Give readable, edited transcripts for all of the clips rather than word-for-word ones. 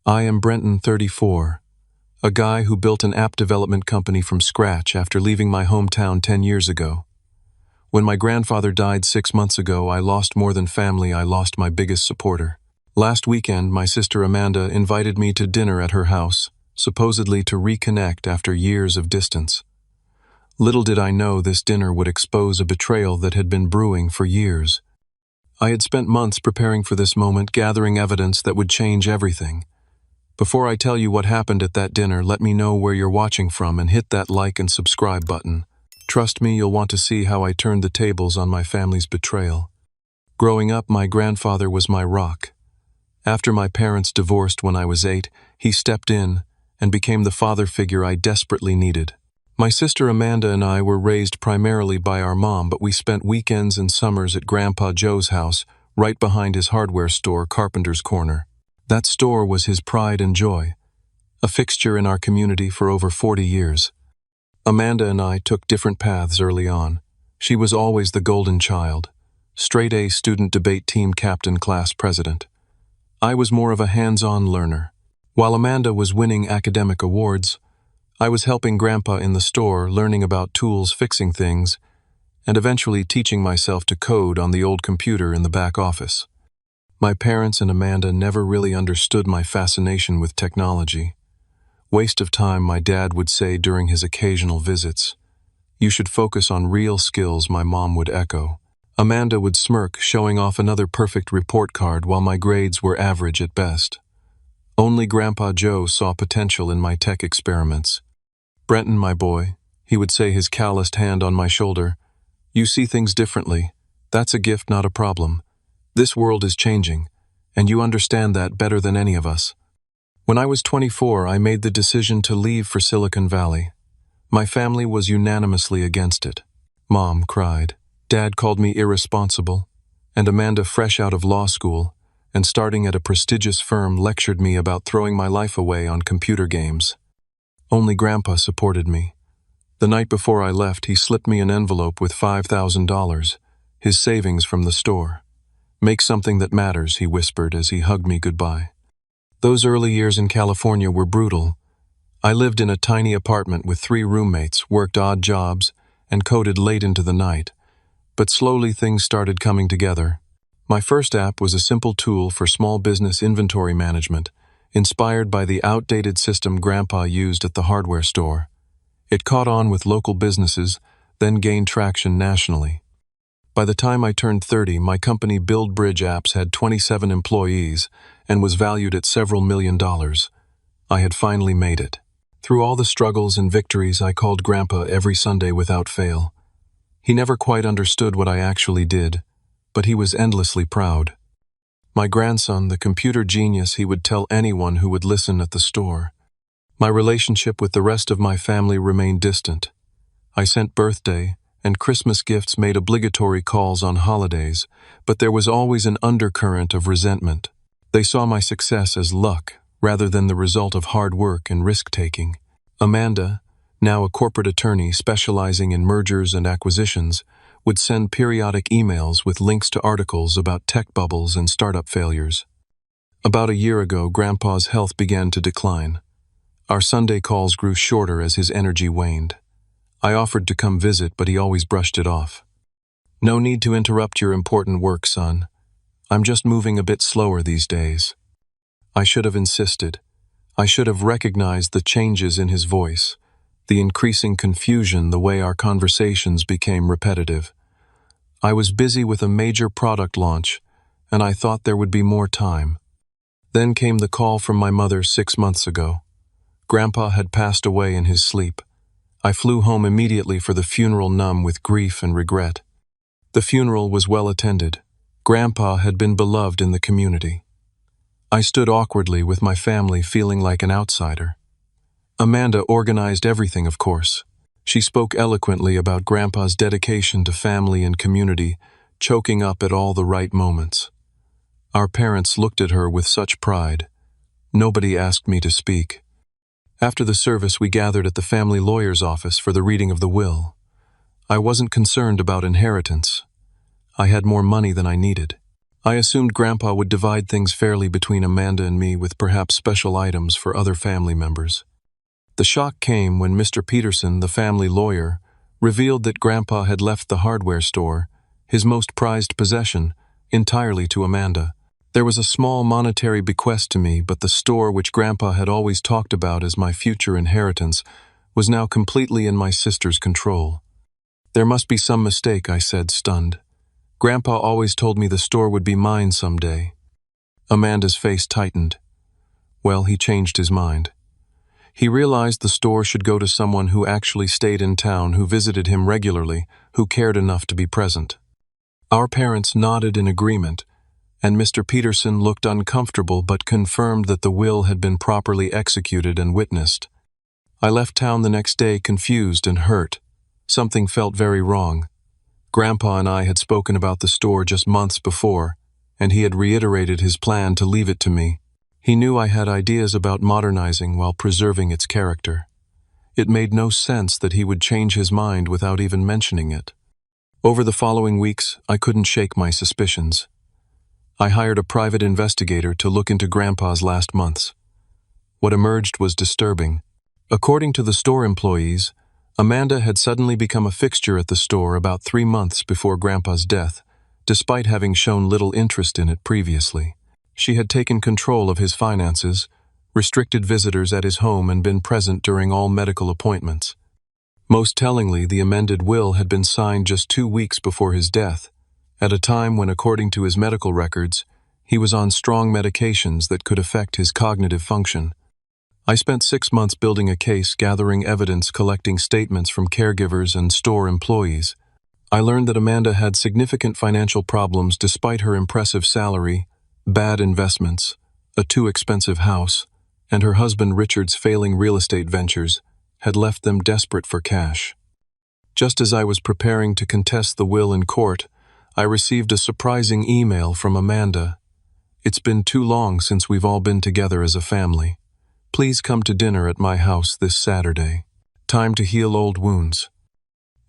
I am Brenton, 34, a guy who built an app development company from scratch after leaving my hometown 10 years ago. When my grandfather died 6 months ago, I lost more than family, I lost my biggest supporter. Last weekend, my sister Amanda invited me to dinner at her house, supposedly to reconnect after years of distance. Little did I know this dinner would expose a betrayal that had been brewing for years. I had spent months preparing for this moment, gathering evidence that would change everything. Before I tell you what happened at that dinner, let me know where you're watching from and hit that like and subscribe button. Trust me, you'll want to see how I turned the tables on my family's betrayal. Growing up, my grandfather was my rock. After my parents divorced when I was 8, he stepped in and became the father figure I desperately needed. My sister Amanda and I were raised primarily by our mom, but we spent weekends and summers at Grandpa Joe's house, right behind his hardware store, Carpenter's Corner. That store was his pride and joy, a fixture in our community for over 40 years. Amanda and I took different paths early on. She was always the golden child, straight-A student debate team captain, class president. I was more of a hands-on learner. While Amanda was winning academic awards, I was helping Grandpa in the store, learning about tools, fixing things, and eventually teaching myself to code on the old computer in the back office. My parents and Amanda never really understood my fascination with technology. Waste of time, my dad would say during his occasional visits. You should focus on real skills, my mom would echo. Amanda would smirk, showing off another perfect report card while my grades were average at best. Only Grandpa Joe saw potential in my tech experiments. Brenton, my boy, he would say, his calloused hand on my shoulder, you see things differently. That's a gift, not a problem. This world is changing, and you understand that better than any of us. When I was 24, I made the decision to leave for Silicon Valley. My family was unanimously against it. Mom cried. Dad called me irresponsible, and Amanda, fresh out of law school and starting at a prestigious firm, lectured me about throwing my life away on computer games. Only Grandpa supported me. The night before I left, he slipped me an envelope with $5,000, his savings from the store. Make something that matters, he whispered as he hugged me goodbye. Those early years in California were brutal. I lived in a tiny apartment with 3 roommates, worked odd jobs, and coded late into the night. But slowly things started coming together. My first app was a simple tool for small business inventory management, inspired by the outdated system Grandpa used at the hardware store. It caught on with local businesses, then gained traction nationally. By the time I turned 30, my company Build Bridge Apps had 27 employees and was valued at several $1,000,000. I had finally made it. Through all the struggles and victories, I called Grandpa every Sunday without fail. He never quite understood what I actually did, but he was endlessly proud. My grandson, the computer genius, he would tell anyone who would listen at the store. My relationship with the rest of my family remained distant. I sent birthday and Christmas gifts, made obligatory calls on holidays, but there was always an undercurrent of resentment. They saw my success as luck rather than the result of hard work and risk-taking. Amanda, now a corporate attorney specializing in mergers and acquisitions, would send periodic emails with links to articles about tech bubbles and startup failures. About a year ago, Grandpa's health began to decline. Our Sunday calls grew shorter as his energy waned. I offered to come visit, but he always brushed it off. No need to interrupt your important work, son. I'm just moving a bit slower these days. I should have insisted. I should have recognized the changes in his voice, the increasing confusion, the way our conversations became repetitive. I was busy with a major product launch, and I thought there would be more time. Then came the call from my mother 6 months ago. Grandpa had passed away in his sleep. I flew home immediately for the funeral, numb with grief and regret. The funeral was well attended. Grandpa had been beloved in the community. I stood awkwardly with my family, feeling like an outsider. Amanda organized everything, of course. She spoke eloquently about Grandpa's dedication to family and community, choking up at all the right moments. Our parents looked at her with such pride. Nobody asked me to speak. After the service, we gathered at the family lawyer's office for the reading of the will. I wasn't concerned about inheritance. I had more money than I needed. I assumed Grandpa would divide things fairly between Amanda and me, with perhaps special items for other family members. The shock came when Mr. Peterson, the family lawyer, revealed that Grandpa had left the hardware store, his most prized possession, entirely to Amanda. There was a small monetary bequest to me, but the store, which Grandpa had always talked about as my future inheritance, was now completely in my sister's control. There must be some mistake, I said, stunned. Grandpa always told me the store would be mine someday. Amanda's face tightened. Well, he changed his mind. He realized the store should go to someone who actually stayed in town, who visited him regularly, who cared enough to be present. Our parents nodded in agreement, and Mr. Peterson looked uncomfortable but confirmed that the will had been properly executed and witnessed. I left town the next day confused and hurt. Something felt very wrong. Grandpa and I had spoken about the store just months before, and he had reiterated his plan to leave it to me. He knew I had ideas about modernizing while preserving its character. It made no sense that he would change his mind without even mentioning it. Over the following weeks, I couldn't shake my suspicions. I hired a private investigator to look into Grandpa's last months. What emerged was disturbing. According to the store employees, Amanda had suddenly become a fixture at the store about 3 months before Grandpa's death, despite having shown little interest in it previously. She had taken control of his finances, restricted visitors at his home, and been present during all medical appointments. Most tellingly, the amended will had been signed just 2 weeks before his death, at a time when, according to his medical records, he was on strong medications that could affect his cognitive function. I spent 6 months building a case, gathering evidence, collecting statements from caregivers and store employees. I learned that Amanda had significant financial problems despite her impressive salary, bad investments, a too expensive house, and her husband Richard's failing real estate ventures had left them desperate for cash. Just as I was preparing to contest the will in court, I received a surprising email from Amanda. "It's been too long since we've all been together as a family. Please come to dinner at my house this Saturday. Time to heal old wounds."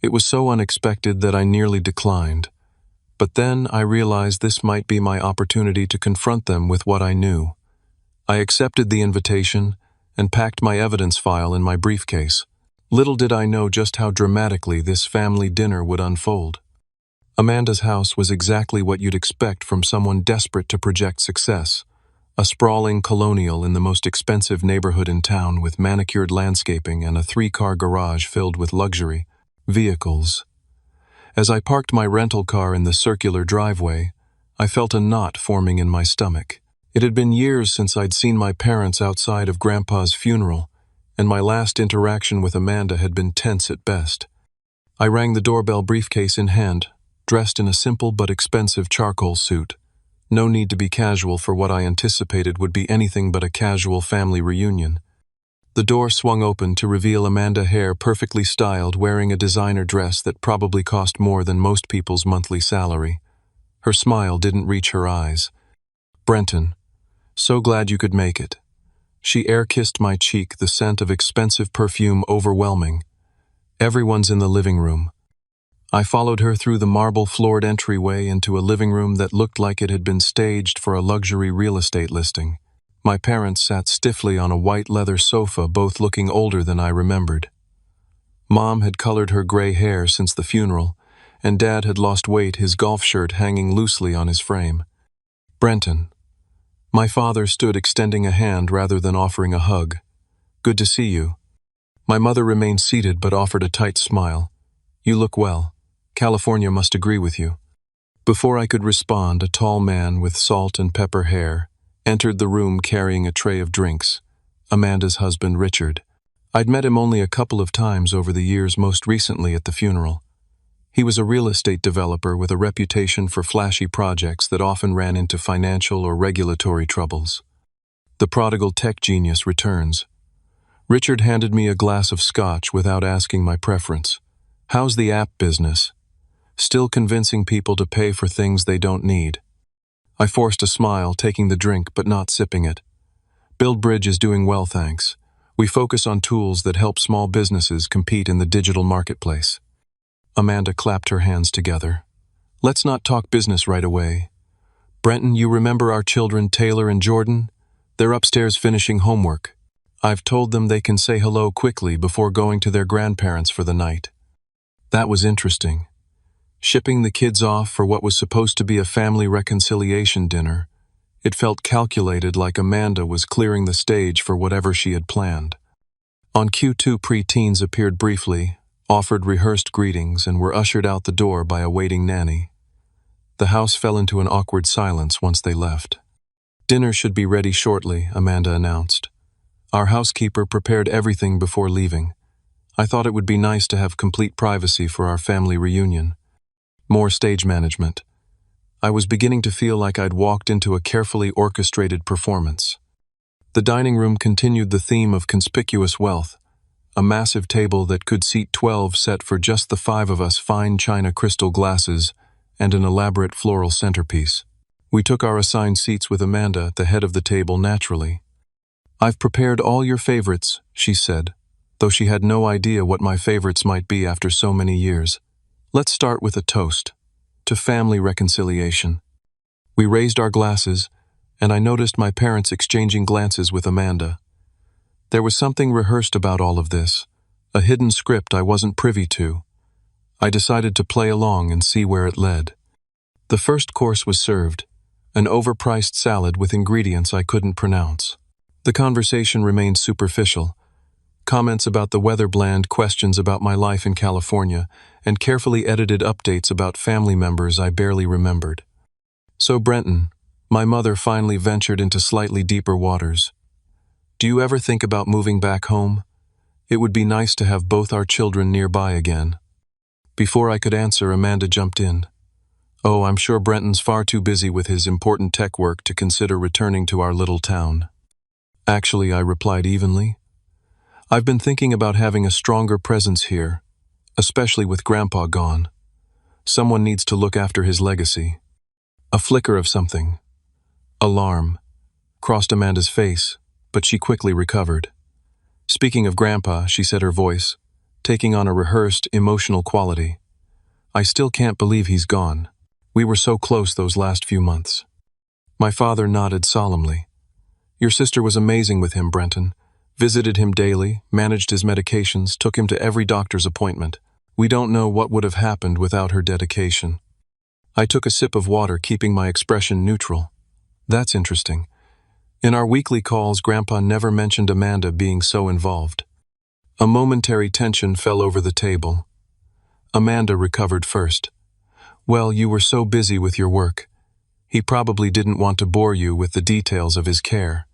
It was so unexpected that I nearly declined. But then I realized this might be my opportunity to confront them with what I knew. I accepted the invitation and packed my evidence file in my briefcase. Little did I know just how dramatically this family dinner would unfold. Amanda's house was exactly what you'd expect from someone desperate to project success. A sprawling colonial in the most expensive neighborhood in town, with manicured landscaping and a 3-car garage filled with luxury vehicles. As I parked my rental car in the circular driveway, I felt a knot forming in my stomach. It had been years since I'd seen my parents outside of Grandpa's funeral, and my last interaction with Amanda had been tense at best. I rang the doorbell, briefcase in hand, dressed in a simple but expensive charcoal suit. No need to be casual for what I anticipated would be anything but a casual family reunion. The door swung open to reveal Amanda Hare, perfectly styled, wearing a designer dress that probably cost more than most people's monthly salary. Her smile didn't reach her eyes. "Brenton, so glad you could make it." She air-kissed my cheek, the scent of expensive perfume overwhelming. "Everyone's in the living room." I followed her through the marble-floored entryway into a living room that looked like it had been staged for a luxury real estate listing. My parents sat stiffly on a white leather sofa, both looking older than I remembered. Mom had colored her gray hair since the funeral, and Dad had lost weight, his golf shirt hanging loosely on his frame. "Brenton." My father stood, extending a hand rather than offering a hug. "Good to see you." My mother remained seated but offered a tight smile. "You look well. California must agree with you." Before I could respond, a tall man with salt and pepper hair entered the room carrying a tray of drinks. Amanda's husband, Richard. I'd met him only a couple of times over the years, most recently at the funeral. He was a real estate developer with a reputation for flashy projects that often ran into financial or regulatory troubles. The prodigal tech genius returns. Richard handed me a glass of scotch without asking my preference. "How's the app business?" "Still convincing people to pay for things they don't need." I forced a smile, taking the drink but not sipping it. "BuildBridge is doing well, thanks. We focus on tools that help small businesses compete in the digital marketplace." Amanda clapped her hands together. "Let's not talk business right away. Brenton, you remember our children, Taylor and Jordan? They're upstairs finishing homework. I've told them they can say hello quickly before going to their grandparents for the night. That was interesting. Shipping the kids off for what was supposed to be a family reconciliation dinner, it felt calculated, like Amanda was clearing the stage for whatever she had planned. On cue, two pre-teens appeared briefly, offered rehearsed greetings, and were ushered out the door by a waiting nanny. The house fell into an awkward silence once they left. Dinner should be ready shortly, Amanda announced. Our housekeeper prepared everything before leaving. I thought it would be nice to have complete privacy for our family reunion. More stage management. I was beginning to feel like I'd walked into a carefully orchestrated performance. The dining room continued the theme of conspicuous wealth. A massive table that could seat 12 set for just the 5 of us, fine china crystal glasses, and an elaborate floral centerpiece. We took our assigned seats with Amanda at the head of the table naturally. "I've prepared all your favorites," she said, though she had no idea what my favorites might be after so many years. "Let's start with a toast. To family reconciliation." We raised our glasses, and I noticed my parents exchanging glances with Amanda. There was something rehearsed about all of this, a hidden script I wasn't privy to. I decided to play along and see where it led. The first course was served, an overpriced salad with ingredients I couldn't pronounce. The conversation remained superficial. Comments about the weather, bland questions about my life in California, and carefully edited updates about family members I barely remembered. "So Brenton," my mother finally ventured into slightly deeper waters, "do you ever think about moving back home? It would be nice to have both our children nearby again." Before I could answer, Amanda jumped in. "Oh, I'm sure Brenton's far too busy with his important tech work to consider returning to our little town." "Actually," I replied evenly, "I've been thinking about having a stronger presence here, especially with Grandpa gone. Someone needs to look after his legacy." A flicker of something, alarm, crossed Amanda's face, but she quickly recovered. "Speaking of Grandpa," she said, her voice taking on a rehearsed, emotional quality, "I still can't believe he's gone. We were so close those last few months." My father nodded solemnly. "Your sister was amazing with him, Brenton. Visited him daily, managed his medications, took him to every doctor's appointment. We don't know what would have happened without her dedication." I took a sip of water, keeping my expression neutral. "That's interesting. In our weekly calls, Grandpa never mentioned Amanda being so involved." A momentary tension fell over the table. Amanda recovered first. "Well, you were so busy with your work. He probably didn't want to bore you with the details of his care."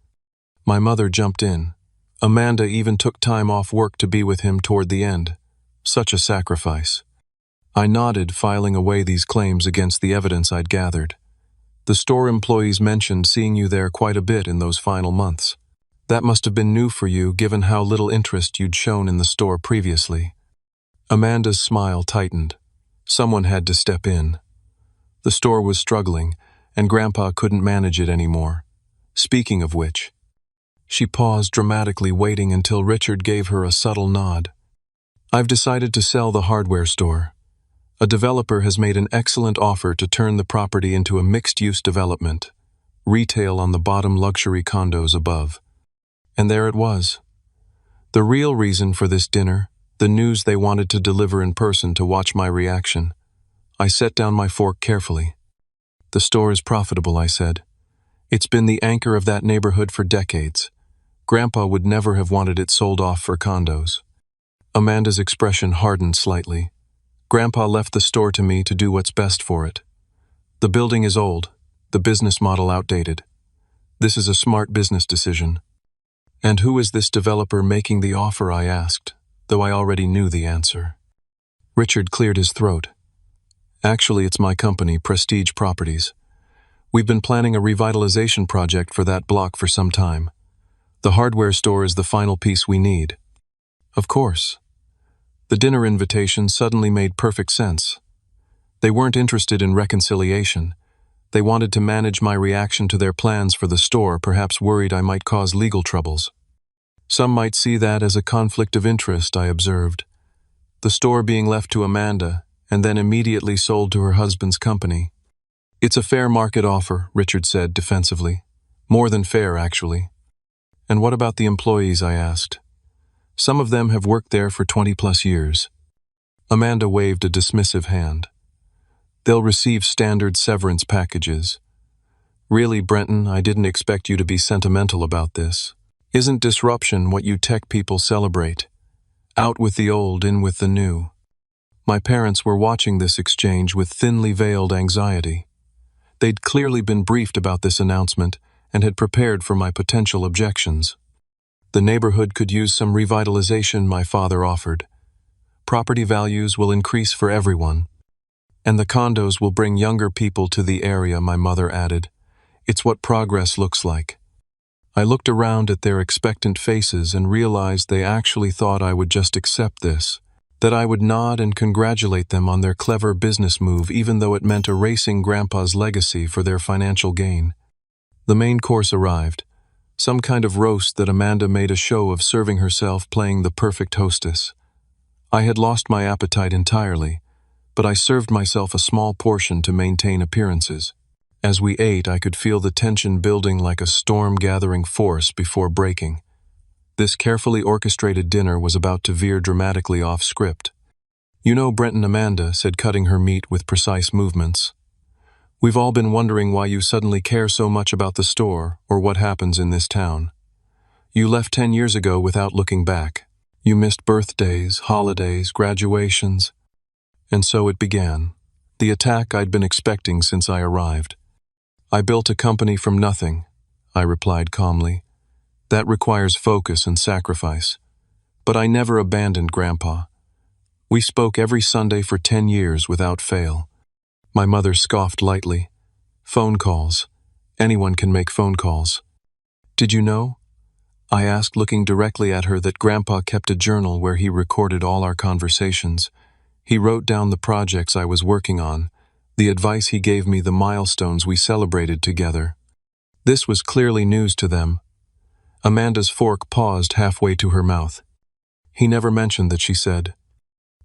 My mother jumped in. "Amanda even took time off work to be with him toward the end. Such a sacrifice." I nodded, filing away these claims against the evidence I'd gathered. "The store employees mentioned seeing you there quite a bit in those final months. That must have been new for you, given how little interest you'd shown in the store previously." Amanda's smile tightened. Someone had to step in. The store was struggling, and Grandpa couldn't manage it anymore. "Speaking of which..." She paused, dramatically waiting until Richard gave her a subtle nod. "I've decided to sell the hardware store. A developer has made an excellent offer to turn the property into a mixed-use development, retail on the bottom, luxury condos above." And there it was. The real reason for this dinner, the news they wanted to deliver in person to watch my reaction. I set down my fork carefully. "The store is profitable," I said. "It's been the anchor of that neighborhood for decades. Grandpa would never have wanted it sold off for condos." Amanda's expression hardened slightly. "Grandpa left the store to me to do what's best for it. The building is old, the business model outdated. This is a smart business decision." "And who is this developer making the offer?" I asked, though I already knew the answer. Richard cleared his throat. "Actually, it's my company, Prestige Properties. We've been planning a revitalization project for that block for some time. The hardware store is the final piece we need." Of course. The dinner invitation suddenly made perfect sense. They weren't interested in reconciliation. They wanted to manage my reaction to their plans for the store, perhaps worried I might cause legal troubles. "Some might see that as a conflict of interest," I observed. "The store being left to Amanda, and then immediately sold to her husband's company." It's a fair market offer, Richard said defensively. More than fair, actually. And what about the employees, I asked. Some of them have worked there for 20+ years. Amanda waved a dismissive hand. They'll receive standard severance packages. Really, Brenton, I didn't expect you to be sentimental about this. Isn't disruption what you tech people celebrate? Out with the old, in with the new. My parents were watching this exchange with thinly veiled anxiety. They'd clearly been briefed about this announcement and had prepared for my potential objections. The neighborhood could use some revitalization, my father offered. Property values will increase for everyone. And the condos will bring younger people to the area, my mother added. It's what progress looks like. I looked around at their expectant faces and realized they actually thought I would just accept this, that I would nod and congratulate them on their clever business move even though it meant erasing Grandpa's legacy for their financial gain. The main course arrived, some kind of roast that Amanda made a show of serving herself, playing the perfect hostess. I had lost my appetite entirely, but I served myself a small portion to maintain appearances. As we ate, I could feel the tension building like a storm-gathering force before breaking. This carefully orchestrated dinner was about to veer dramatically off script. You know, Brenton, Amanda said, cutting her meat with precise movements. We've all been wondering why you suddenly care so much about the store or what happens in this town. You left 10 years ago without looking back. You missed birthdays, holidays, graduations. And so it began, the attack I'd been expecting since I arrived. I built a company from nothing, I replied calmly. That requires focus and sacrifice. But I never abandoned Grandpa. We spoke every Sunday for 10 years without fail. My mother scoffed lightly. Phone calls. Anyone can make phone calls. Did you know? I asked, looking directly at her, that Grandpa kept a journal where he recorded all our conversations. He wrote down the projects I was working on, the advice he gave me, the milestones we celebrated together. This was clearly news to them. Amanda's fork paused halfway to her mouth. He never mentioned that, she said.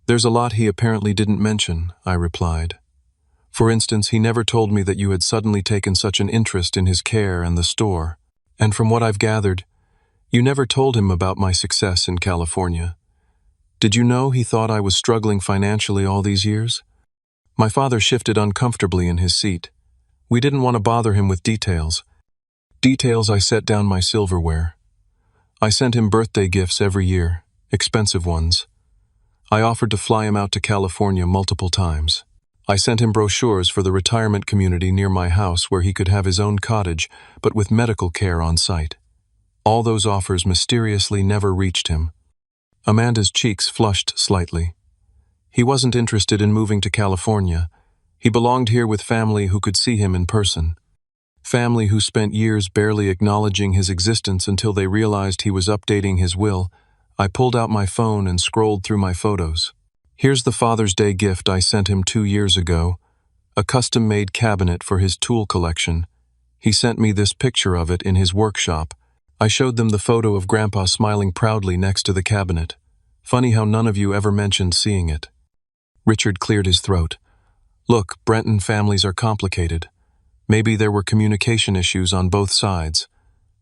There's a lot he apparently didn't mention, I replied. For instance, he never told me that you had suddenly taken such an interest in his care and the store. And from what I've gathered, you never told him about my success in California. Did you know he thought I was struggling financially all these years? My father shifted uncomfortably in his seat. We didn't want to bother him with details. I set down my silverware. I sent him birthday gifts every year, expensive ones. I offered to fly him out to California multiple times. I sent him brochures for the retirement community near my house where he could have his own cottage, but with medical care on site. All those offers mysteriously never reached him. Amanda's cheeks flushed slightly. He wasn't interested in moving to California. He belonged here with family who could see him in person. Family who spent years barely acknowledging his existence until they realized he was updating his will. I pulled out my phone and scrolled through my photos. Here's the Father's Day gift I sent him 2 years ago, a custom-made cabinet for his tool collection. He sent me this picture of it in his workshop. I showed them the photo of Grandpa smiling proudly next to the cabinet. Funny how none of you ever mentioned seeing it. Richard cleared his throat. Look, Brenton, families are complicated. Maybe there were communication issues on both sides.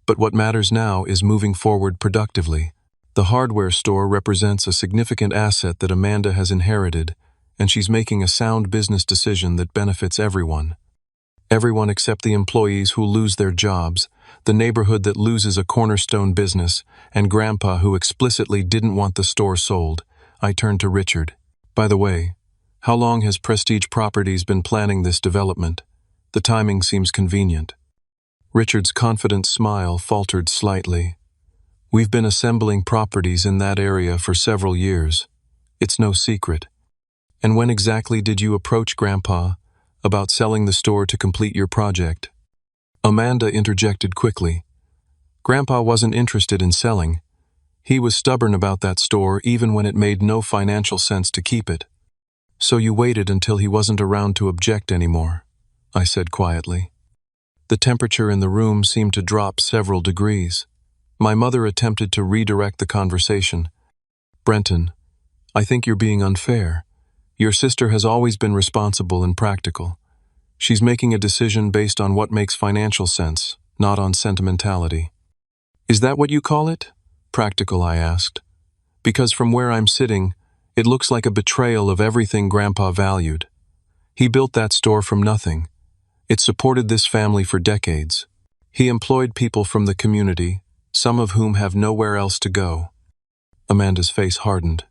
But what matters now is moving forward productively. The hardware store represents a significant asset that Amanda has inherited, and she's making a sound business decision that benefits everyone. Everyone except the employees who lose their jobs, the neighborhood that loses a cornerstone business, and Grandpa who explicitly didn't want the store sold. I turned to Richard. By the way, how long has Prestige Properties been planning this development? The timing seems convenient. Richard's confident smile faltered slightly. We've been assembling properties in that area for several years. It's no secret. And when exactly did you approach Grandpa about selling the store to complete your project? Amanda interjected quickly. Grandpa wasn't interested in selling. He was stubborn about that store even when it made no financial sense to keep it. So you waited until he wasn't around to object anymore, I said quietly. The temperature in the room seemed to drop several degrees. My mother attempted to redirect the conversation. Brenton, I think you're being unfair. Your sister has always been responsible and practical. She's making a decision based on what makes financial sense, not on sentimentality. Is that what you call it? Practical, I asked. Because from where I'm sitting, it looks like a betrayal of everything Grandpa valued. He built that store from nothing. It supported this family for decades. He employed people from the community, some of whom have nowhere else to go. Amanda's face hardened.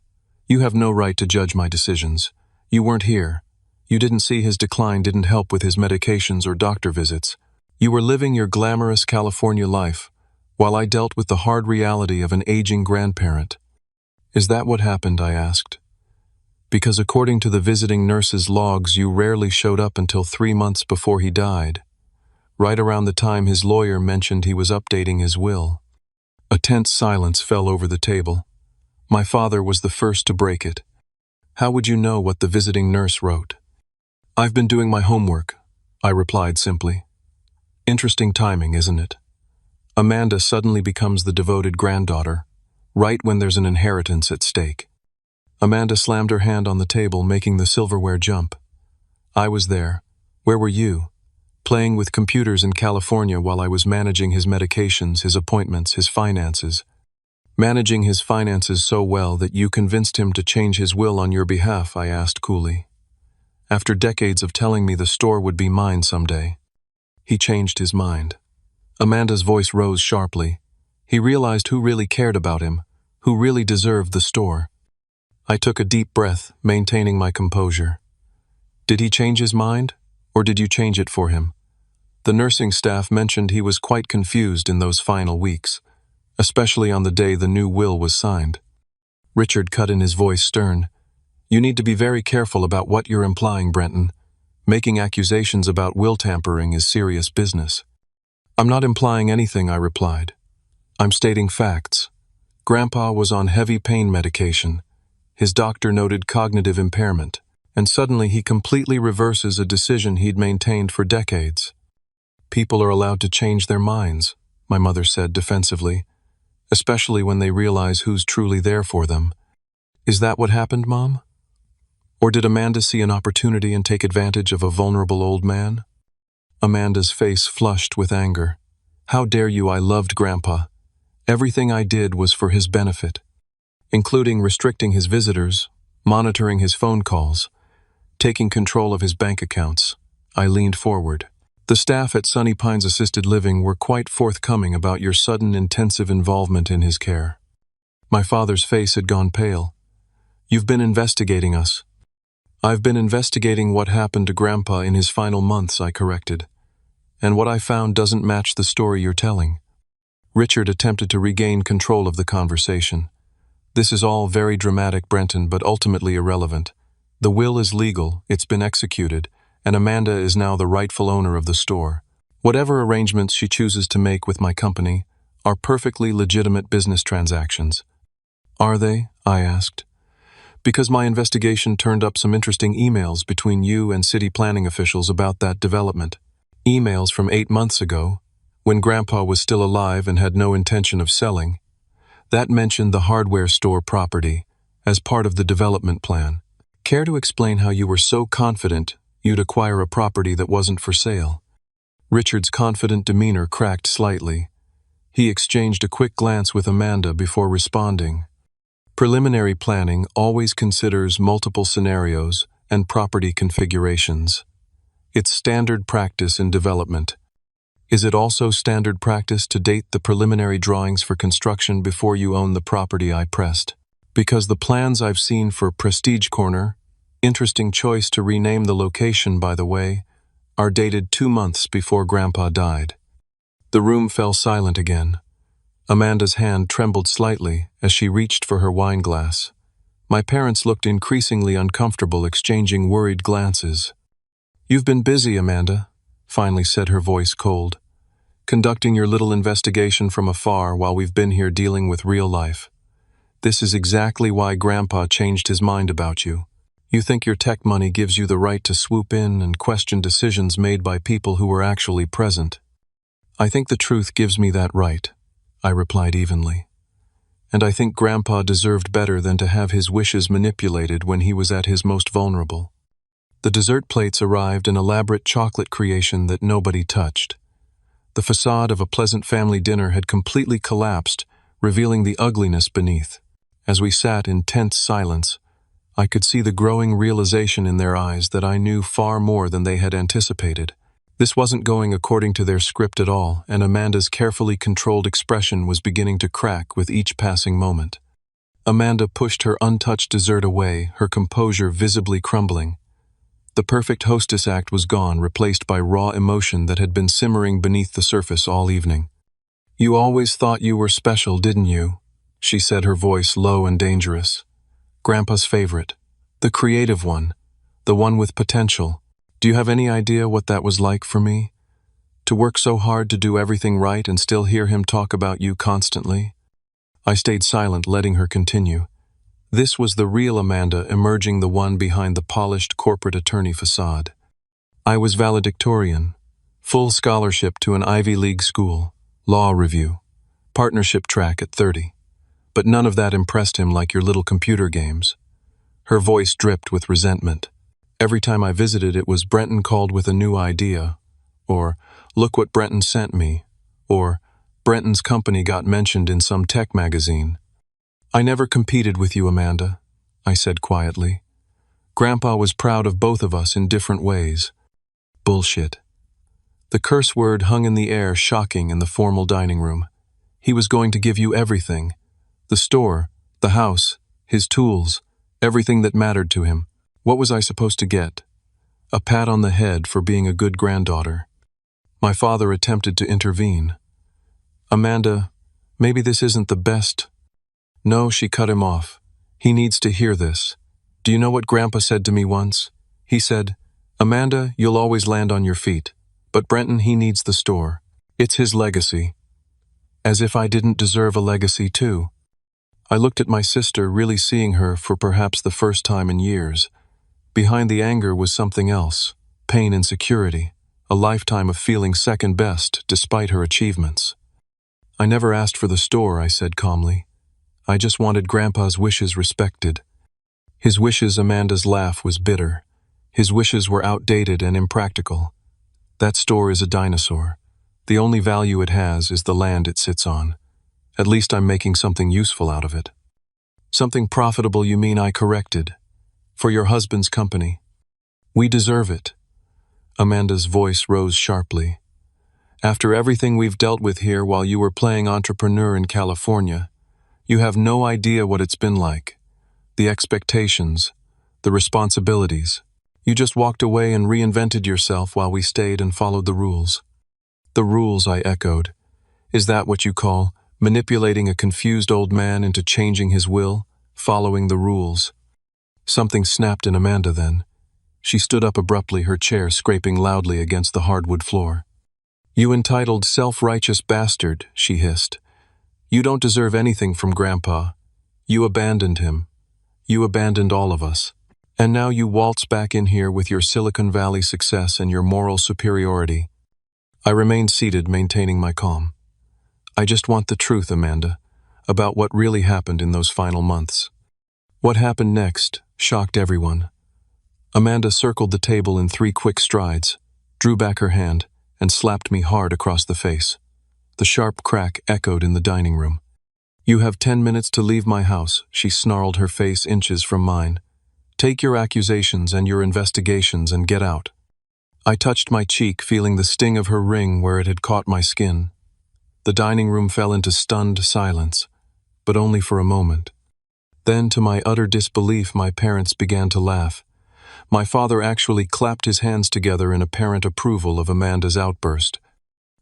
You have no right to judge my decisions. You weren't here. You didn't see his decline didn't help with his medications or doctor visits. You were living your glamorous California life, while I dealt with the hard reality of an aging grandparent. Is that what happened? I asked. Because according to the visiting nurse's logs, you rarely showed up until 3 months before he died, right around the time his lawyer mentioned he was updating his will. A tense silence fell over the table. My father was the first to break it. How would you know what the visiting nurse wrote? I've been doing my homework, I replied simply. Interesting timing, isn't it? Amanda suddenly becomes the devoted granddaughter, right when there's an inheritance at stake. Amanda slammed her hand on the table, making the silverware jump. I was there. Where were you? Playing with computers in California while I was managing his medications, his appointments, his finances. Managing his finances so well that you convinced him to change his will on your behalf, I asked coolly. After decades of telling me the store would be mine someday. He changed his mind. Amanda's voice rose sharply. He realized who really cared about him, who really deserved the store. I took a deep breath, maintaining my composure. Did he change his mind, or did you change it for him? The nursing staff mentioned he was quite confused in those final weeks, especially on the day the new will was signed. Richard cut in, his voice stern. You need to be very careful about what you're implying, Brenton. Making accusations about will tampering is serious business. I'm not implying anything, I replied. I'm stating facts. Grandpa was on heavy pain medication. His doctor noted cognitive impairment, and suddenly he completely reverses a decision he'd maintained for decades. People are allowed to change their minds, my mother said defensively, especially when they realize who's truly there for them. Is that what happened, Mom? Or did Amanda see an opportunity and take advantage of a vulnerable old man? Amanda's face flushed with anger. How dare you? I loved Grandpa. Everything I did was for his benefit, including restricting his visitors, monitoring his phone calls, taking control of his bank accounts. I leaned forward. The staff at Sunny Pines Assisted Living were quite forthcoming about your sudden intensive involvement in his care. My father's face had gone pale. You've been investigating us. I've been investigating what happened to Grandpa in his final months, I corrected. And what I found doesn't match the story you're telling. Richard attempted to regain control of the conversation. This is all very dramatic, Brenton, but ultimately irrelevant. The will is legal, it's been executed, and Amanda is now the rightful owner of the store. Whatever arrangements she chooses to make with my company are perfectly legitimate business transactions. Are they? I asked. Because my investigation turned up some interesting emails between you and city planning officials about that development. Emails from 8 months ago, when Grandpa was still alive and had no intention of selling. That mentioned the hardware store property as part of the development plan. Care to explain how you were so confident you'd acquire a property that wasn't for sale? Richard's confident demeanor cracked slightly. He exchanged a quick glance with Amanda before responding. Preliminary planning always considers multiple scenarios and property configurations. It's standard practice in development. Is it also standard practice to date the preliminary drawings for construction before you own the property? I pressed. Because the plans I've seen for Prestige Corner, interesting choice to rename the location, by the way, are dated 2 months before Grandpa died. The room fell silent again. Amanda's hand trembled slightly as she reached for her wine glass. My parents looked increasingly uncomfortable, exchanging worried glances. You've been busy, Amanda, finally said, her voice cold. Conducting your little investigation from afar while we've been here dealing with real life. This is exactly why Grandpa changed his mind about you. You think your tech money gives you the right to swoop in and question decisions made by people who were actually present. I think the truth gives me that right, I replied evenly. And I think Grandpa deserved better than to have his wishes manipulated when he was at his most vulnerable. The dessert plates arrived, an elaborate chocolate creation that nobody touched. The facade of a pleasant family dinner had completely collapsed, revealing the ugliness beneath. As we sat in tense silence, I could see the growing realization in their eyes that I knew far more than they had anticipated. This wasn't going according to their script at all, and Amanda's carefully controlled expression was beginning to crack with each passing moment. Amanda pushed her untouched dessert away, her composure visibly crumbling. The perfect hostess act was gone, replaced by raw emotion that had been simmering beneath the surface all evening. "You always thought you were special, didn't you?" she said, her voice low and dangerous. "Grandpa's favorite. The creative one. The one with potential. Do you have any idea what that was like for me? To work so hard to do everything right and still hear him talk about you constantly?" I stayed silent, letting her continue. This was the real Amanda emerging, the one behind the polished corporate attorney facade. I was valedictorian, full scholarship to an Ivy League school, law review, partnership track at 30. But none of that impressed him like your little computer games. Her voice dripped with resentment. Every time I visited, it was "Brenton called with a new idea," or "Look what Brenton sent me," or "Brenton's company got mentioned in some tech magazine." "I never competed with you, Amanda," I said quietly. "Grandpa was proud of both of us in different ways." Bullshit. The curse word hung in the air, shocking in the formal dining room. He was going to give you everything. The store, the house, his tools, everything that mattered to him. What was I supposed to get? A pat on the head for being a good granddaughter. My father attempted to intervene. "Amanda, maybe this isn't the best." "No," she cut him off. "He needs to hear this. Do you know what Grandpa said to me once? He said, 'Amanda, you'll always land on your feet. But Brenton, he needs the store. It's his legacy.' As if I didn't deserve a legacy too. I looked at my sister, really seeing her for perhaps the first time in years. Behind the anger was something else, pain and insecurity, a lifetime of feeling second best despite her achievements. "I never asked for the store," I said calmly. "I just wanted Grandpa's wishes respected." His wishes, Amanda's laugh was bitter. His wishes were outdated and impractical. That store is a dinosaur. The only value it has is the land it sits on. At least I'm making something useful out of it. "Something profitable, you mean," I corrected. "For your husband's company. We deserve it." Amanda's voice rose sharply. "After everything we've dealt with here while you were playing entrepreneur in California, you have no idea what it's been like. The expectations, the responsibilities. You just walked away and reinvented yourself while we stayed and followed the rules." "The rules," I echoed. "Is that what you call manipulating a confused old man into changing his will, following the rules?" Something snapped in Amanda then. She stood up abruptly, her chair scraping loudly against the hardwood floor. "You entitled, self-righteous bastard," she hissed. "You don't deserve anything from Grandpa. You abandoned him. You abandoned all of us. And now you waltz back in here with your Silicon Valley success and your moral superiority." I remained seated, maintaining my calm. "I just want the truth, Amanda, about what really happened in those final months." What happened next shocked everyone. Amanda circled the table in 3 quick strides, drew back her hand, and slapped me hard across the face. The sharp crack echoed in the dining room. "You have 10 minutes to leave my house," she snarled, her face inches from mine. "Take your accusations and your investigations and get out." I touched my cheek, feeling the sting of her ring where it had caught my skin. The dining room fell into stunned silence, but only for a moment. Then, to my utter disbelief, my parents began to laugh. My father actually clapped his hands together in apparent approval of Amanda's outburst.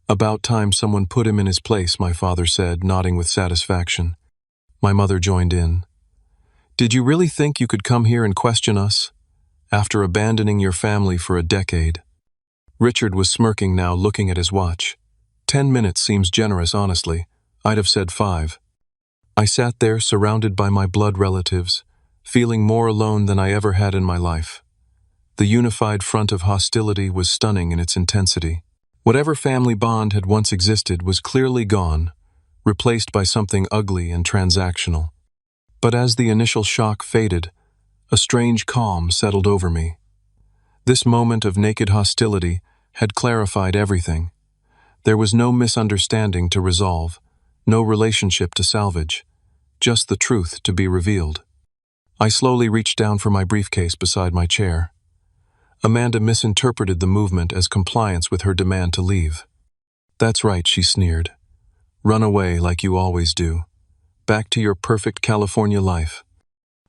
"About time someone put him in his place," my father said, nodding with satisfaction. My mother joined in. "Did you really think you could come here and question us? After abandoning your family for a decade?" Richard was smirking now, looking at his watch. 10 minutes seems generous, honestly. I'd have said 5. I sat there, surrounded by my blood relatives, feeling more alone than I ever had in my life. The unified front of hostility was stunning in its intensity. Whatever family bond had once existed was clearly gone, replaced by something ugly and transactional. But as the initial shock faded, a strange calm settled over me. This moment of naked hostility had clarified everything. There was no misunderstanding to resolve, no relationship to salvage, just the truth to be revealed. I slowly reached down for my briefcase beside my chair. Amanda misinterpreted the movement as compliance with her demand to leave. "That's right," she sneered. "Run away like you always do. Back to your perfect California life."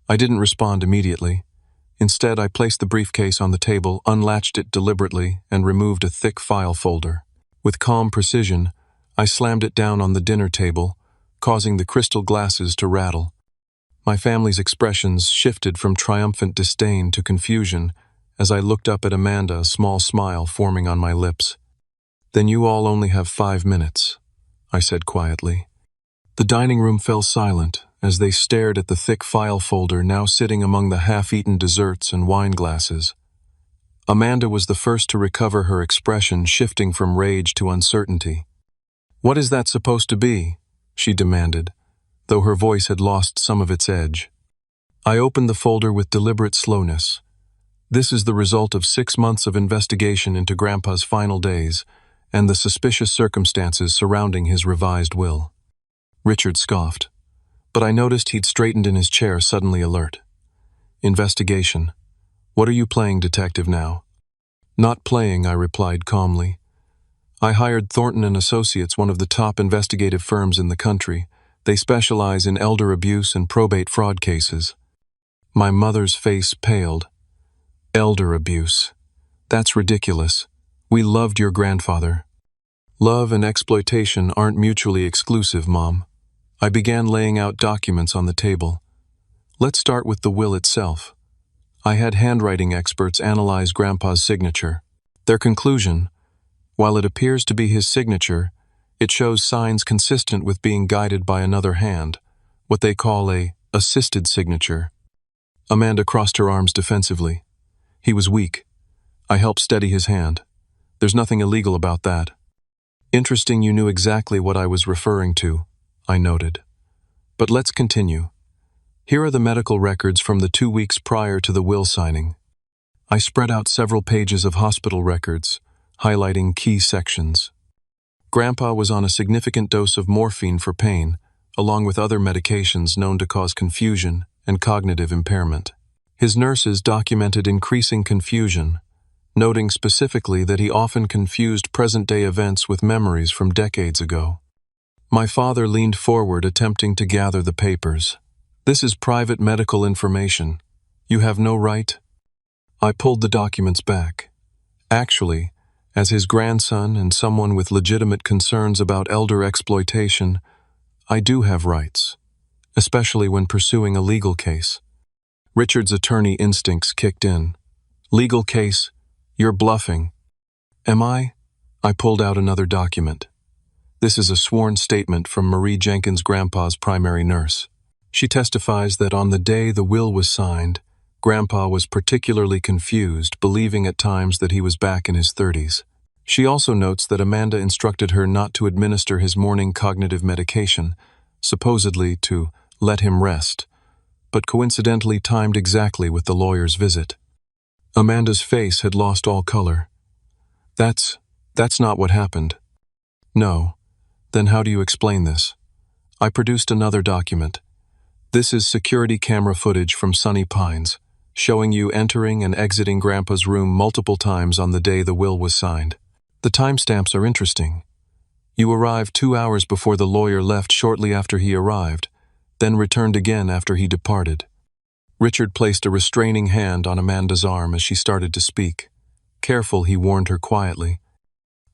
I didn't respond immediately. Instead, I placed the briefcase on the table, unlatched it deliberately, and removed a thick file folder. With calm precision, I slammed it down on the dinner table, causing the crystal glasses to rattle. My family's expressions shifted from triumphant disdain to confusion as I looked up at Amanda, a small smile forming on my lips. "Then you all only have 5 minutes," I said quietly. The dining room fell silent as they stared at the thick file folder now sitting among the half-eaten desserts and wine glasses. Amanda was the first to recover her expression, shifting from rage to uncertainty. "What is that supposed to be?" she demanded, though her voice had lost some of its edge. I opened the folder with deliberate slowness. "This is the result of 6 months of investigation into Grandpa's final days and the suspicious circumstances surrounding his revised will." Richard scoffed, but I noticed he'd straightened in his chair, suddenly alert. "Investigation. What are you playing detective now?" "Not playing," I replied calmly. "I hired Thornton and Associates, one of the top investigative firms in the country. They specialize in elder abuse and probate fraud cases." My mother's face paled. "Elder abuse. That's ridiculous. We loved your grandfather." "Love and exploitation aren't mutually exclusive, Mom." I began laying out documents on the table. "Let's start with the will itself." I had handwriting experts analyze Grandpa's signature. Their conclusion: while it appears to be his signature, it shows signs consistent with being guided by another hand, what they call a assisted signature. Amanda crossed her arms defensively. "He was weak. I helped steady his hand. There's nothing illegal about that." "Interesting you knew exactly what I was referring to," I noted. "But let's continue. Here are the medical records from the 2 weeks prior to the will signing." I spread out several pages of hospital records, highlighting key sections. Grandpa was on a significant dose of morphine for pain, along with other medications known to cause confusion and cognitive impairment. His nurses documented increasing confusion, noting specifically that he often confused present-day events with memories from decades ago. My father leaned forward, attempting to gather the papers. "This is private medical information. You have no right." I pulled the documents back. Actually, as his grandson and someone with legitimate concerns about elder exploitation, I do have rights, especially when pursuing a legal case. Richard's attorney instincts kicked in. "Legal case? You're bluffing." "Am I?" I pulled out another document. This is a sworn statement from Marie Jenkins' grandpa's primary nurse. She testifies that on the day the will was signed, Grandpa was particularly confused, believing at times that he was back in his 30s. She also notes that Amanda instructed her not to administer his morning cognitive medication, supposedly to let him rest, but coincidentally timed exactly with the lawyer's visit. Amanda's face had lost all color. That's not what happened." "No. Then how do you explain this?" I produced another document. "This is security camera footage from Sunny Pines, showing you entering and exiting Grandpa's room multiple times on the day the will was signed. The timestamps are interesting. You arrived 2 hours before the lawyer left, shortly after he arrived, then returned again after he departed." Richard placed a restraining hand on Amanda's arm as she started to speak. "Careful," he warned her quietly.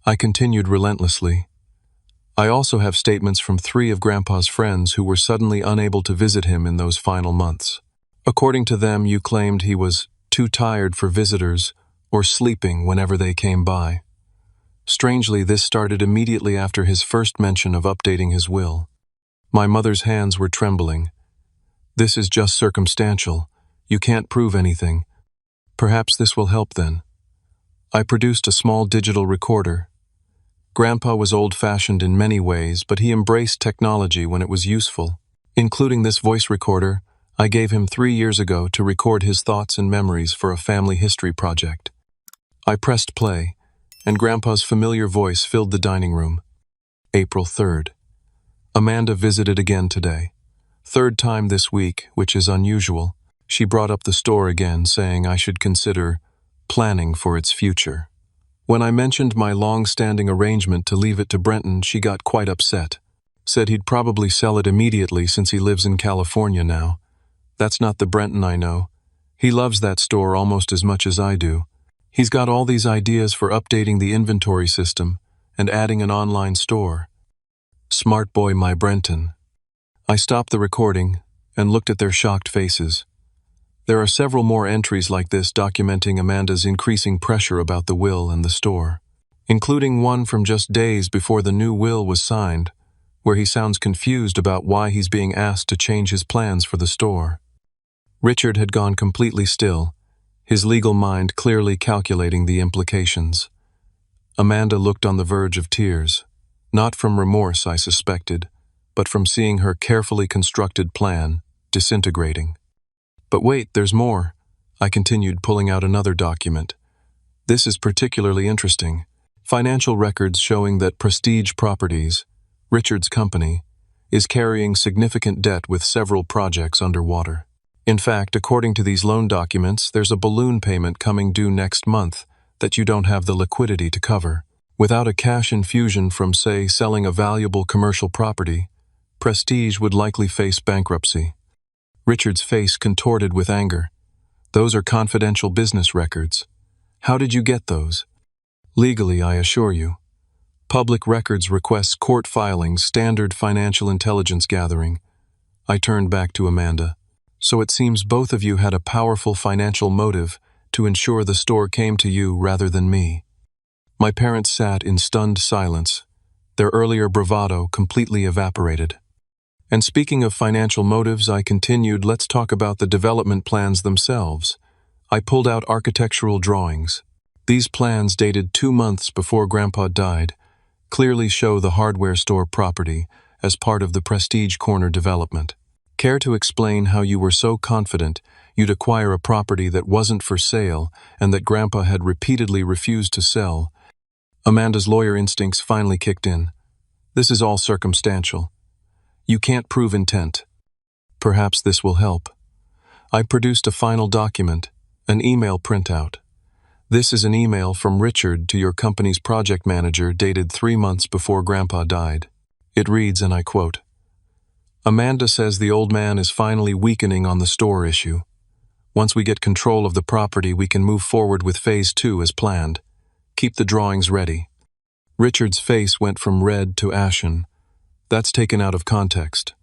I continued relentlessly. "I also have statements from 3 of Grandpa's friends who were suddenly unable to visit him in those final months. According to them, you claimed he was too tired for visitors or sleeping whenever they came by. Strangely, this started immediately after his first mention of updating his will." My mother's hands were trembling. "This is just circumstantial. You can't prove anything. Perhaps this will help then." I produced a small digital recorder. Grandpa was old-fashioned in many ways, but he embraced technology when it was useful. Including this voice recorder, I gave him 3 years ago to record his thoughts and memories for a family history project. I pressed play, and Grandpa's familiar voice filled the dining room. April 3rd. Amanda visited again today. Third time this week, which is unusual. She brought up the store again, saying I should consider planning for its future. When I mentioned my long-standing arrangement to leave it to Brenton, she got quite upset. Said he'd probably sell it immediately since he lives in California now. That's not the Brenton I know. He loves that store almost as much as I do. He's got all these ideas for updating the inventory system and adding an online store. Smart boy, my Brenton. I stopped the recording and looked at their shocked faces. There are several more entries like this documenting Amanda's increasing pressure about the will and the store, including one from just days before the new will was signed, where he sounds confused about why he's being asked to change his plans for the store. Richard had gone completely still, his legal mind clearly calculating the implications. Amanda looked on the verge of tears, not from remorse, I suspected, but from seeing her carefully constructed plan disintegrating. But wait, there's more. I continued, pulling out another document. This is particularly interesting. Financial records showing that Prestige Properties, Richard's company, is carrying significant debt with several projects underwater. In fact, according to these loan documents, there's a balloon payment coming due next month that you don't have the liquidity to cover. Without a cash infusion from, say, selling a valuable commercial property, Prestige would likely face bankruptcy. Richard's face contorted with anger. Those are confidential business records. How did you get those? Legally, I assure you. Public Records requests court filings, standard financial intelligence gathering. I turned back to Amanda. So it seems both of you had a powerful financial motive to ensure the store came to you rather than me. My parents sat in stunned silence, their earlier bravado completely evaporated. And speaking of financial motives, I continued, let's talk about the development plans themselves. I pulled out architectural drawings. These plans, dated 2 months before Grandpa died, clearly show the hardware store property as part of the Prestige Corner development. Care to explain how you were so confident you'd acquire a property that wasn't for sale and that Grandpa had repeatedly refused to sell? Amanda's lawyer instincts finally kicked in. This is all circumstantial. You can't prove intent. Perhaps this will help. I produced a final document, an email printout. This is an email from Richard to your company's project manager dated 3 months before Grandpa died. It reads, and I quote, Amanda says the old man is finally weakening on the store issue. Once we get control of the property, we can move forward with phase 2 as planned. Keep the drawings ready. Richard's face went from red to ashen. That's taken out of context.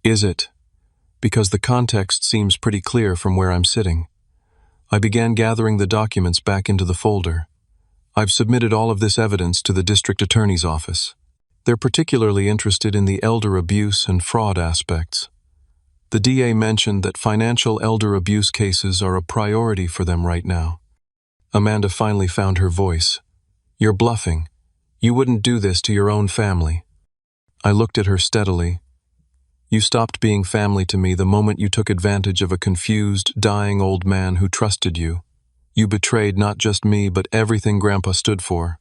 Is it? Because the context seems pretty clear from where I'm sitting. I began gathering the documents back into the folder. I've submitted all of this evidence to the district attorney's office. They're particularly interested in the elder abuse and fraud aspects. The DA mentioned that financial elder abuse cases are a priority for them right now. Amanda finally found her voice. You're bluffing. You wouldn't do this to your own family. I looked at her steadily. You stopped being family to me the moment you took advantage of a confused, dying old man who trusted you. You betrayed not just me, but everything Grandpa stood for.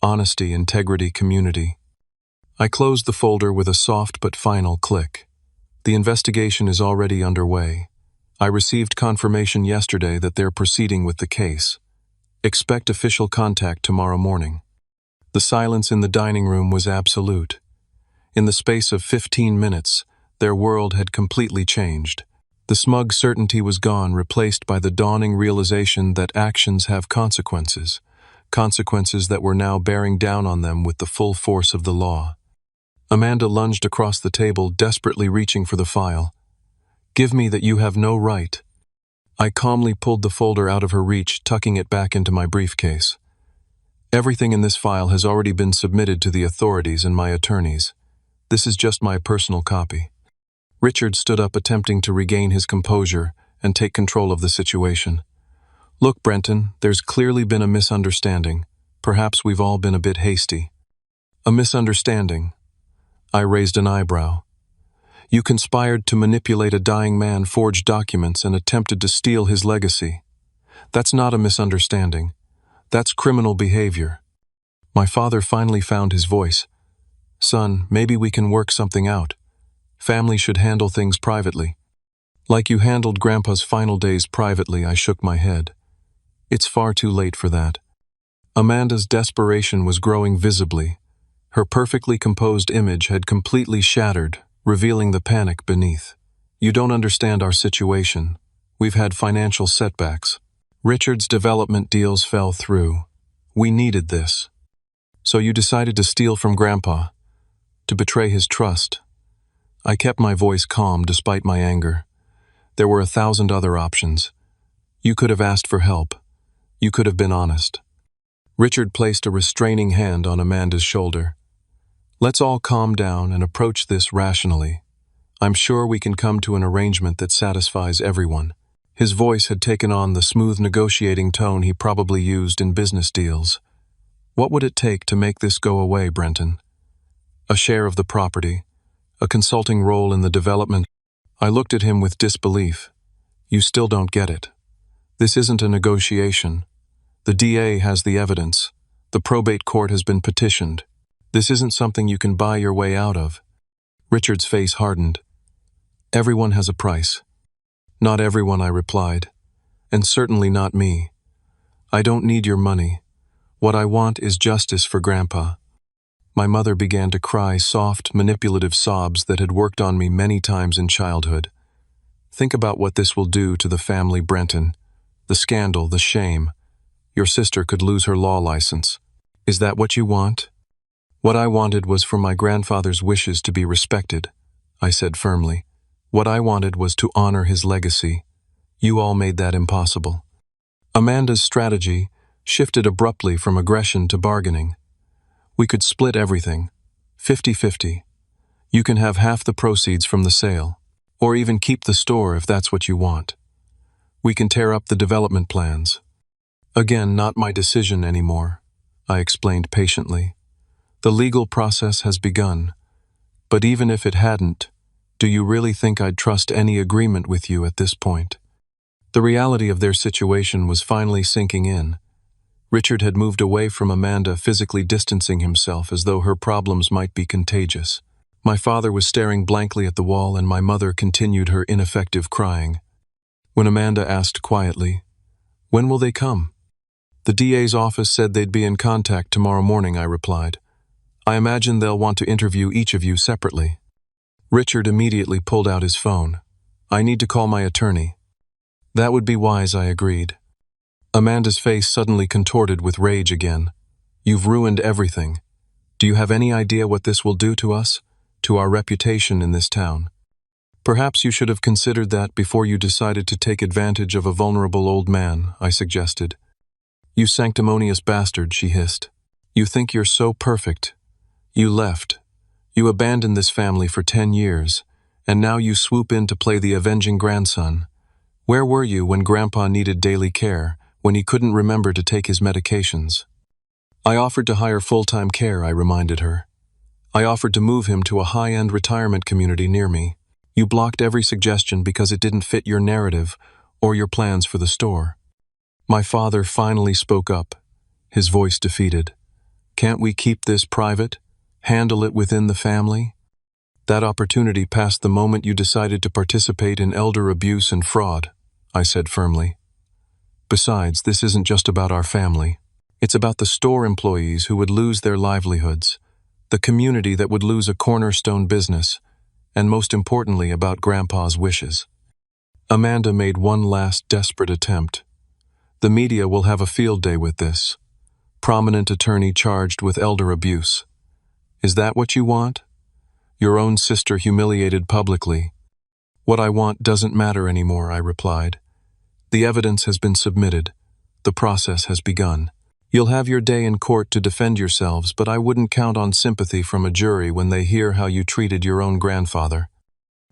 Honesty, integrity, community. I closed the folder with a soft but final click. The investigation is already underway. I received confirmation yesterday that they're proceeding with the case. Expect official contact tomorrow morning. The silence in the dining room was absolute. In the space of 15 minutes, their world had completely changed. The smug certainty was gone, replaced by the dawning realization that actions have consequences, consequences that were now bearing down on them with the full force of the law. Amanda lunged across the table, desperately reaching for the file. Give me that you have no right. I calmly pulled the folder out of her reach, tucking it back into my briefcase. Everything in this file has already been submitted to the authorities and my attorneys. This is just my personal copy. Richard stood up, attempting to regain his composure and take control of the situation. Look, Brenton, there's clearly been a misunderstanding. Perhaps we've all been a bit hasty. A misunderstanding? I raised an eyebrow. You conspired to manipulate a dying man, forged documents, and attempted to steal his legacy. That's not a misunderstanding. That's criminal behavior. My father finally found his voice. Son, maybe we can work something out. Family should handle things privately. Like you handled Grandpa's final days privately, I shook my head. It's far too late for that. Amanda's desperation was growing visibly. Her perfectly composed image had completely shattered, revealing the panic beneath. You don't understand our situation. We've had financial setbacks. Richard's development deals fell through. We needed this. So you decided to steal from Grandpa, to betray his trust. I kept my voice calm despite my anger. There were 1,000 other options. You could have asked for help. You could have been honest. Richard placed a restraining hand on Amanda's shoulder. Let's all calm down and approach this rationally. I'm sure we can come to an arrangement that satisfies everyone. His voice had taken on the smooth negotiating tone he probably used in business deals. What would it take to make this go away, Brenton? A share of the property, a consulting role in the development. I looked at him with disbelief. You still don't get it. This isn't a negotiation. The DA has the evidence. The probate court has been petitioned. This isn't something you can buy your way out of. Richard's face hardened. Everyone has a price. Not everyone, I replied. And certainly not me. I don't need your money. What I want is justice for Grandpa. My mother began to cry soft, manipulative sobs that had worked on me many times in childhood. Think about what this will do to the family, Brenton. The scandal, the shame. Your sister could lose her law license. Is that what you want? What I wanted was for my grandfather's wishes to be respected, I said firmly. What I wanted was to honor his legacy. You all made that impossible. Amanda's strategy shifted abruptly from aggression to bargaining. We could split everything, 50-50. You can have half the proceeds from the sale, or even keep the store if that's what you want. We can tear up the development plans. Again, not my decision anymore, I explained patiently. The legal process has begun, but even if it hadn't, do you really think I'd trust any agreement with you at this point? The reality of their situation was finally sinking in. Richard had moved away from Amanda, physically distancing himself as though her problems might be contagious. My father was staring blankly at the wall, and my mother continued her ineffective crying. When Amanda asked quietly, "When will they come?" "The DA's office said they'd be in contact tomorrow morning," I replied. "I imagine they'll want to interview each of you separately." Richard immediately pulled out his phone. "I need to call my attorney." "That would be wise," I agreed. Amanda's face suddenly contorted with rage again. "You've ruined everything. Do you have any idea what this will do to us, to our reputation in this town? Perhaps you should have considered that before you decided to take advantage of a vulnerable old man," I suggested. "You sanctimonious bastard," she hissed. "You think you're so perfect. You left. You abandoned this family for 10 years, and now you swoop in to play the avenging grandson. Where were you when Grandpa needed daily care, when he couldn't remember to take his medications?" "I offered to hire full-time care," I reminded her. "I offered to move him to a high-end retirement community near me. You blocked every suggestion because it didn't fit your narrative or your plans for the store." My father finally spoke up, his voice defeated. "Can't we keep this private? Handle it within the family?" "That opportunity passed the moment you decided to participate in elder abuse and fraud," I said firmly. "Besides, this isn't just about our family. It's about the store employees who would lose their livelihoods, the community that would lose a cornerstone business, and most importantly, about Grandpa's wishes." Amanda made one last desperate attempt. "The media will have a field day with this. Prominent attorney charged with elder abuse. Is that what you want? Your own sister humiliated publicly." "What I want doesn't matter anymore," I replied. "The evidence has been submitted. The process has begun. You'll have your day in court to defend yourselves, but I wouldn't count on sympathy from a jury when they hear how you treated your own grandfather."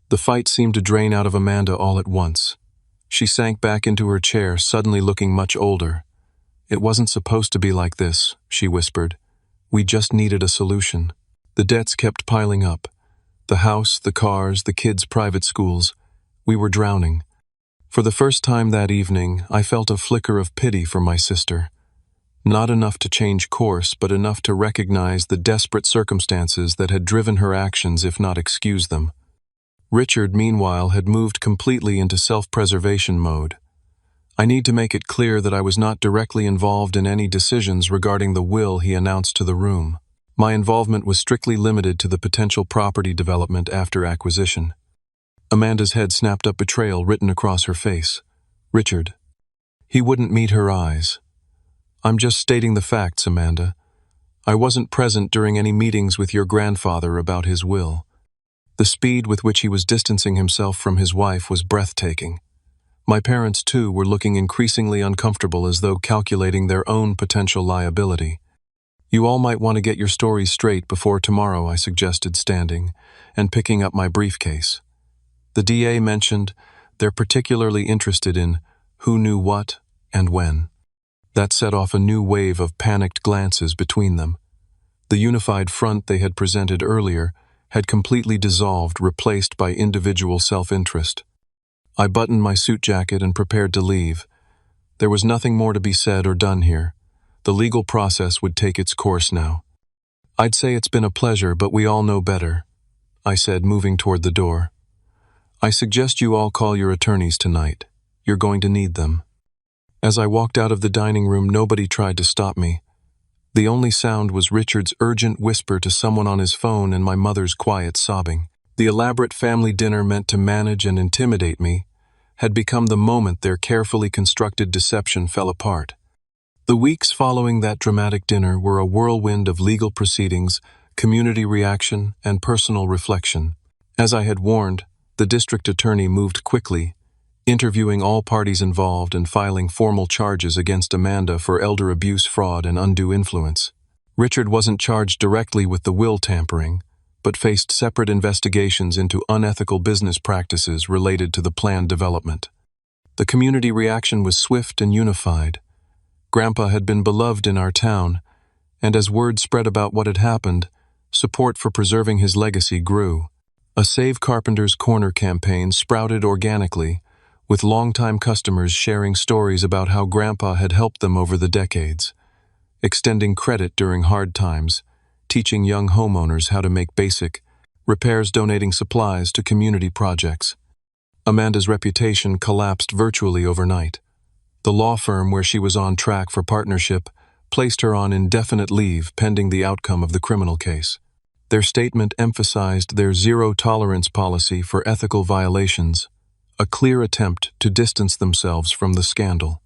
The fight seemed to drain out of Amanda all at once. She sank back into her chair, suddenly looking much older. "It wasn't supposed to be like this," she whispered. "We just needed a solution." The debts kept piling up. The house, the cars, the kids' private schools. We were drowning. For the first time that evening, I felt a flicker of pity for my sister. Not enough to change course, but enough to recognize the desperate circumstances that had driven her actions, if not excuse them. Richard, meanwhile, had moved completely into self-preservation mode. I need to make it clear that I was not directly involved in any decisions regarding the will he announced to the room. My involvement was strictly limited to the potential property development after acquisition. Amanda's head snapped up, betrayal written across her face. Richard. He wouldn't meet her eyes. I'm just stating the facts, Amanda. I wasn't present during any meetings with your grandfather about his will. The speed with which he was distancing himself from his wife was breathtaking. My parents, too, were looking increasingly uncomfortable, as though calculating their own potential liability. You all might want to get your stories straight before tomorrow, I suggested, standing and picking up my briefcase. The DA mentioned they're particularly interested in who knew what and when. That set off a new wave of panicked glances between them. The unified front they had presented earlier had completely dissolved, replaced by individual self-interest. I buttoned my suit jacket and prepared to leave. There was nothing more to be said or done here. The legal process would take its course now. I'd say it's been a pleasure, but we all know better, I said, moving toward the door. I suggest you all call your attorneys tonight. You're going to need them. As I walked out of the dining room, nobody tried to stop me. The only sound was Richard's urgent whisper to someone on his phone and my mother's quiet sobbing. The elaborate family dinner meant to manage and intimidate me had become the moment their carefully constructed deception fell apart. The weeks following that dramatic dinner were a whirlwind of legal proceedings, community reaction, and personal reflection. As I had warned, the district attorney moved quickly, interviewing all parties involved and filing formal charges against Amanda for elder abuse, fraud, and undue influence. Richard wasn't charged directly with the will tampering, but faced separate investigations into unethical business practices related to the planned development. The community reaction was swift and unified. Grandpa had been beloved in our town, and as word spread about what had happened, support for preserving his legacy grew. A Save Carpenter's Corner campaign sprouted organically, with longtime customers sharing stories about how Grandpa had helped them over the decades, extending credit during hard times, teaching young homeowners how to make basic repairs, donating supplies to community projects. Amanda's reputation collapsed virtually overnight. The law firm where she was on track for partnership placed her on indefinite leave pending the outcome of the criminal case. Their statement emphasized their zero-tolerance policy for ethical violations, a clear attempt to distance themselves from the scandal.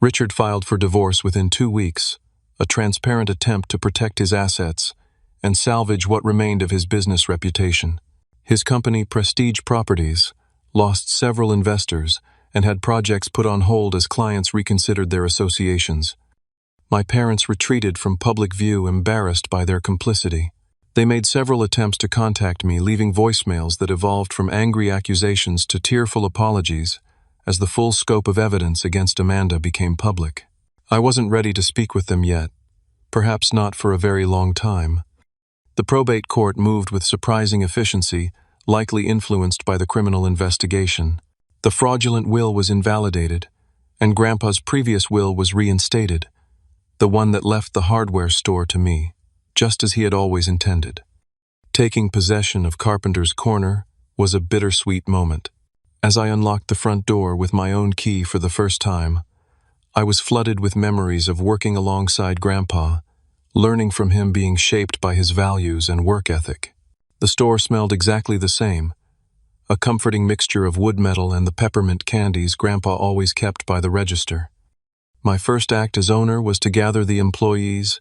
Richard filed for divorce within 2 weeks, a transparent attempt to protect his assets and salvage what remained of his business reputation. His company, Prestige Properties, lost several investors and had projects put on hold as clients reconsidered their associations. My parents retreated from public view, embarrassed by their complicity. They made several attempts to contact me, leaving voicemails that evolved from angry accusations to tearful apologies as the full scope of evidence against Amanda became public. I wasn't ready to speak with them yet, perhaps not for a very long time. The probate court moved with surprising efficiency, likely influenced by the criminal investigation. The fraudulent will was invalidated, and Grandpa's previous will was reinstated, the one that left the hardware store to me, just as he had always intended. Taking possession of Carpenter's Corner was a bittersweet moment. As I unlocked the front door with my own key for the first time, I was flooded with memories of working alongside Grandpa, learning from him, being shaped by his values and work ethic. The store smelled exactly the same, a comforting mixture of wood metal and the peppermint candies Grandpa always kept by the register. My first act as owner was to gather the employees,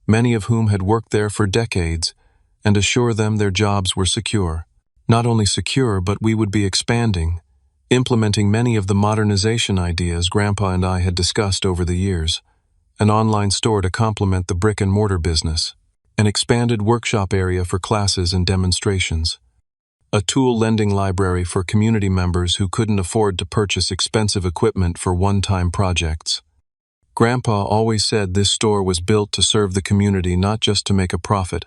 many of whom had worked there for decades, and assure them their jobs were secure. Not only secure, but we would be expanding, implementing many of the modernization ideas Grandpa and I had discussed over the years. An online store to complement the brick-and-mortar business, an expanded workshop area for classes and demonstrations, a tool lending library for community members who couldn't afford to purchase expensive equipment for one-time projects. Grandpa always said this store was built to serve the community, not just to make a profit.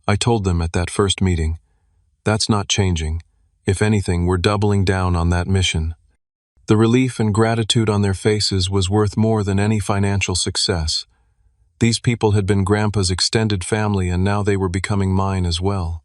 I told them at that first meeting, that's not changing. If anything, we're doubling down on that mission. The relief and gratitude on their faces was worth more than any financial success, These people had been Grandpa's extended family, and now they were becoming mine as well.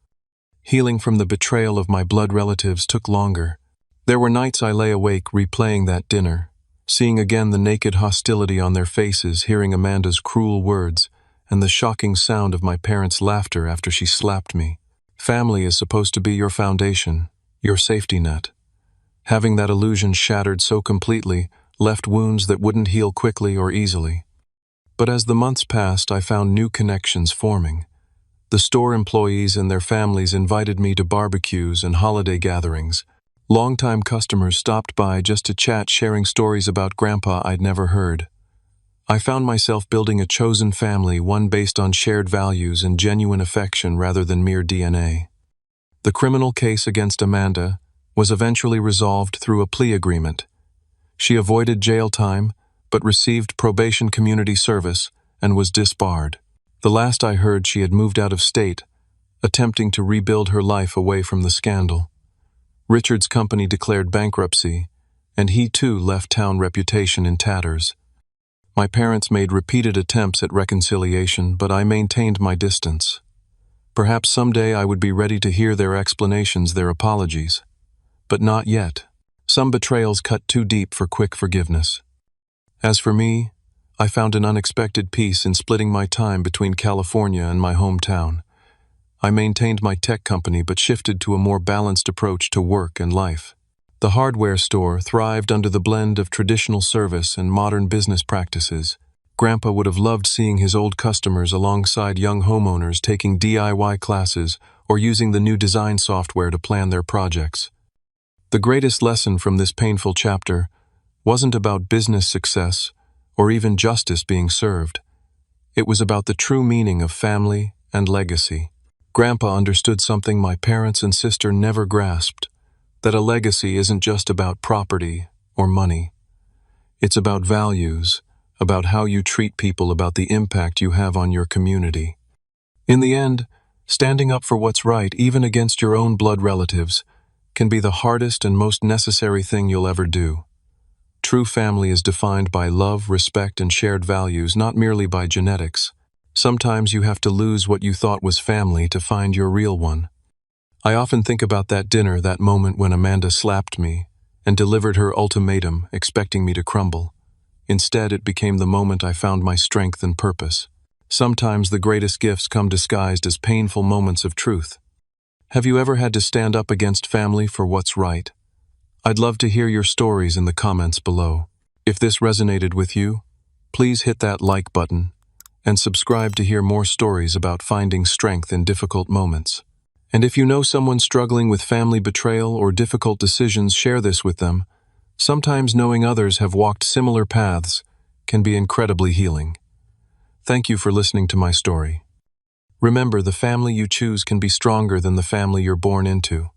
Healing from the betrayal of my blood relatives took longer. There were nights I lay awake replaying that dinner, seeing again the naked hostility on their faces, hearing Amanda's cruel words, and the shocking sound of my parents' laughter after she slapped me. Family is supposed to be your foundation, your safety net. Having that illusion shattered so completely left wounds that wouldn't heal quickly or easily. But as the months passed, I found new connections forming. The store employees and their families invited me to barbecues and holiday gatherings. Longtime customers stopped by just to chat, sharing stories about Grandpa I'd never heard. I found myself building a chosen family, one based on shared values and genuine affection rather than mere DNA. The criminal case against Amanda was eventually resolved through a plea agreement. She avoided jail time, but received probation community service and was disbarred. The last I heard, she had moved out of state, attempting to rebuild her life away from the scandal. Richard's company declared bankruptcy, and he too left town reputation in tatters. My parents made repeated attempts at reconciliation, but I maintained my distance. Perhaps someday I would be ready to hear their explanations, their apologies. But not yet. Some betrayals cut too deep for quick forgiveness. As for me, I found an unexpected peace in splitting my time between California and my hometown. I maintained my tech company but shifted to a more balanced approach to work and life. The hardware store thrived under the blend of traditional service and modern business practices. Grandpa would have loved seeing his old customers alongside young homeowners taking DIY classes or using the new design software to plan their projects. The greatest lesson from this painful chapter wasn't about business success or even justice being served. It was about the true meaning of family and legacy. Grandpa understood something my parents and sister never grasped, that a legacy isn't just about property or money. It's about values, about how you treat people, about the impact you have on your community. In the end, standing up for what's right, even against your own blood relatives, can be the hardest and most necessary thing you'll ever do. True family is defined by love, respect, and shared values, not merely by genetics. Sometimes you have to lose what you thought was family to find your real one. I often think about that dinner, that moment when Amanda slapped me and delivered her ultimatum, expecting me to crumble. Instead, it became the moment I found my strength and purpose. Sometimes the greatest gifts come disguised as painful moments of truth. Have you ever had to stand up against family for what's right? I'd love to hear your stories in the comments below. If this resonated with you, please hit that like button and subscribe to hear more stories about finding strength in difficult moments. And if you know someone struggling with family betrayal or difficult decisions, share this with them. Sometimes knowing others have walked similar paths can be incredibly healing. Thank you for listening to my story. Remember, the family you choose can be stronger than the family you're born into.